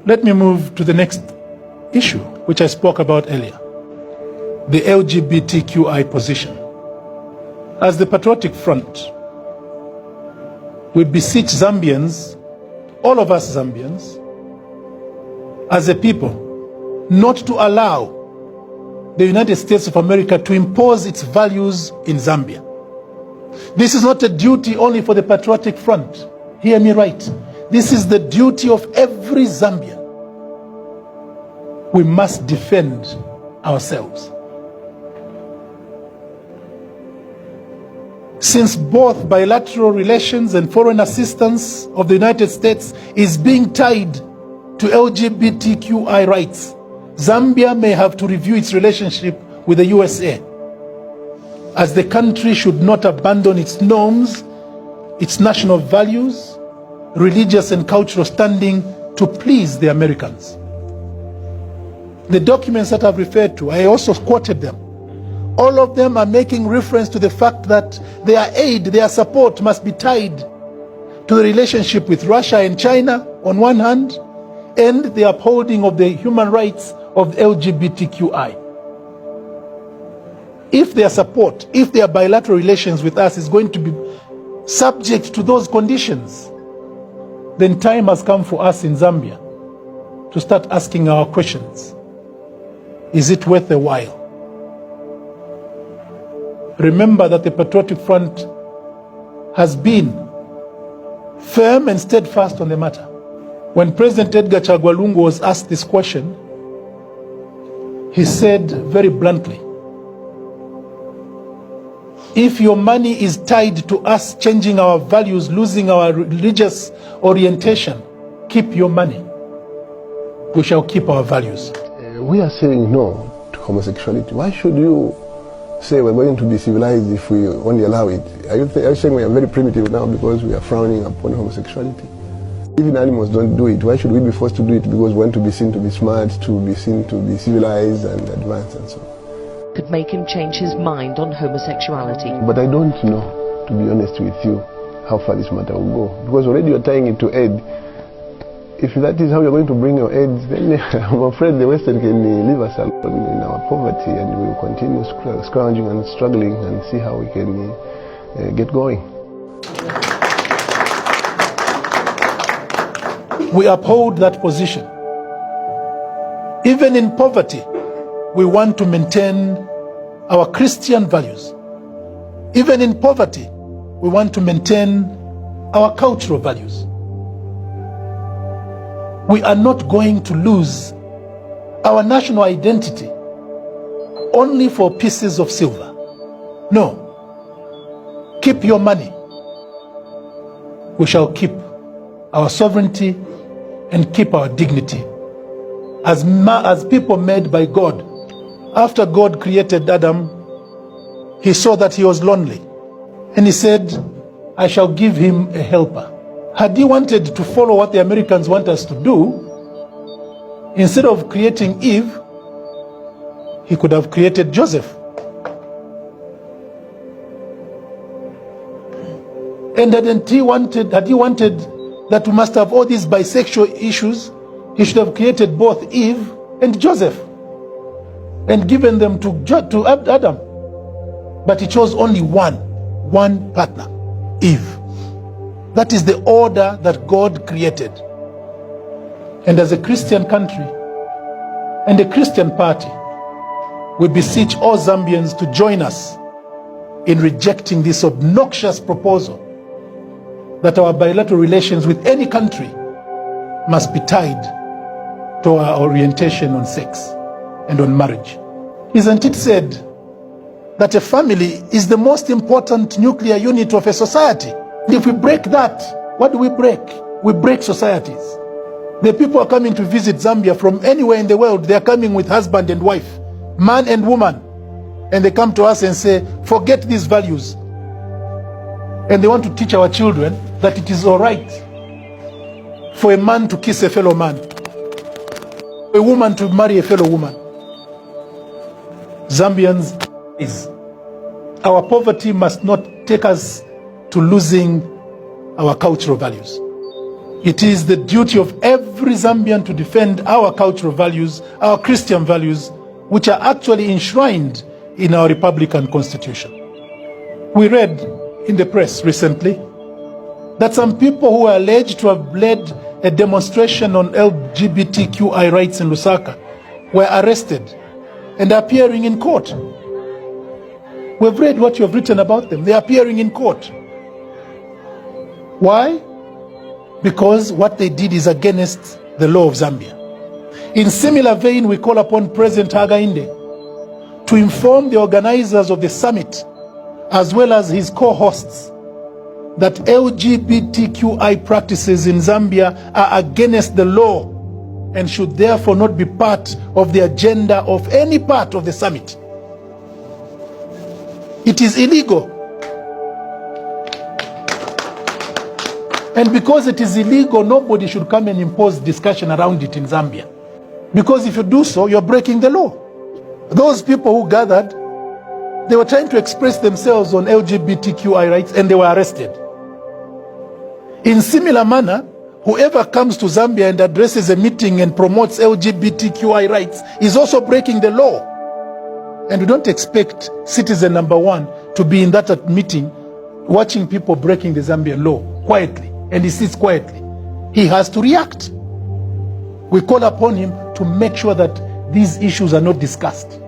Let me move to the next issue, which I spoke about earlier, the LGBTQI position. As the Patriotic Front, we beseech Zambians, all of us Zambians, as a people, not to allow the United States of America to impose its values in Zambia. This is not a duty only for the Patriotic Front. Hear me right. This is the duty of every Zambian. We must defend ourselves. Since both bilateral relations and foreign assistance of the United States is being tied to LGBTQI rights, Zambia may have to review its relationship with the USA, as the country should not abandon its norms, its national values, religious and cultural standing to please the Americans. The documents that I've referred to, I also quoted them. All of them are making reference to the fact that their aid, their support must be tied to the relationship with Russia and China on one hand, and the upholding of the human rights of LGBTQI. If their support, if their bilateral relations with us is going to be subject to those conditions, then time has come for us in Zambia to start asking our questions. Is it worth the while? Remember that the Patriotic Front has been firm and steadfast on the matter. When President Edgar Chagwa Lungu was asked this question, he said very bluntly, if your money is tied to us changing our values, losing our religious orientation, keep your money. We shall keep our values. We are saying no to homosexuality. Why should you say we're going to be civilized if we only allow it? Are you saying we are very primitive now because we are frowning upon homosexuality? Even animals don't do it. Why should we be forced to do it because we want to be seen to be smart, to be seen to be civilized and advanced and so on? Could make him change his mind on homosexuality. But I don't know, to be honest with you, how far this matter will go. Because already you're tying it to aid. If that is how you're going to bring your aid, then I'm afraid the Western can leave us alone in our poverty, and we will continue scrounging and struggling and see how we can get going. We uphold that position. Even in poverty, we want to maintain our Christian values. Even in poverty, we want to maintain our cultural values. We are not going to lose our national identity only for pieces of silver. No. Keep your money. We shall keep our sovereignty and keep our dignity. As people made by God, after God created Adam, he saw that he was lonely. And he said, I shall give him a helper. Had he wanted to follow what the Americans want us to do, instead of creating Eve, he could have created Joseph. And had he wanted that we must have all these bisexual issues, he should have created both Eve and Joseph and given them to Adam. But he chose only one partner, Eve. That is the order that God created. And as a Christian country and a Christian party, we beseech all Zambians to join us in rejecting this obnoxious proposal that our bilateral relations with any country must be tied to our orientation on sex and on marriage. Isn't it said that a family is the most important nuclear unit of a society? If we break that, what do we break? We break societies. The people are coming to visit Zambia from anywhere in the world. They are coming with husband and wife, man and woman. And they come to us and say, forget these values. And they want to teach our children that it is all right for a man to kiss a fellow man, a woman to marry a fellow woman. Zambians, our poverty must not take us to losing our cultural values. It is the duty of every Zambian to defend our cultural values, our Christian values, which are actually enshrined in our Republican Constitution. We read in the press recently that some people who are alleged to have led a demonstration on LGBTQI rights in Lusaka were arrested and are appearing in court. We've read what you have written about them. They are appearing in court. Why? Because what they did is against the law of Zambia. In similar vein, we call upon President Hakainde to inform the organizers of the summit, as well as his co-hosts, that LGBTQI practices in Zambia are against the law and should therefore not be part of the agenda of any part of the summit. It is illegal. And because it is illegal, nobody should come and impose discussion around it in Zambia. Because if you do so, you're breaking the law. Those people who gathered, they were trying to express themselves on LGBTQI rights and they were arrested. In similar manner, whoever comes to Zambia and addresses a meeting and promotes LGBTQI rights is also breaking the law. And we don't expect citizen number one to be in that meeting watching people breaking the Zambian law quietly, and he sits quietly. He has to react. We call upon him to make sure that these issues are not discussed.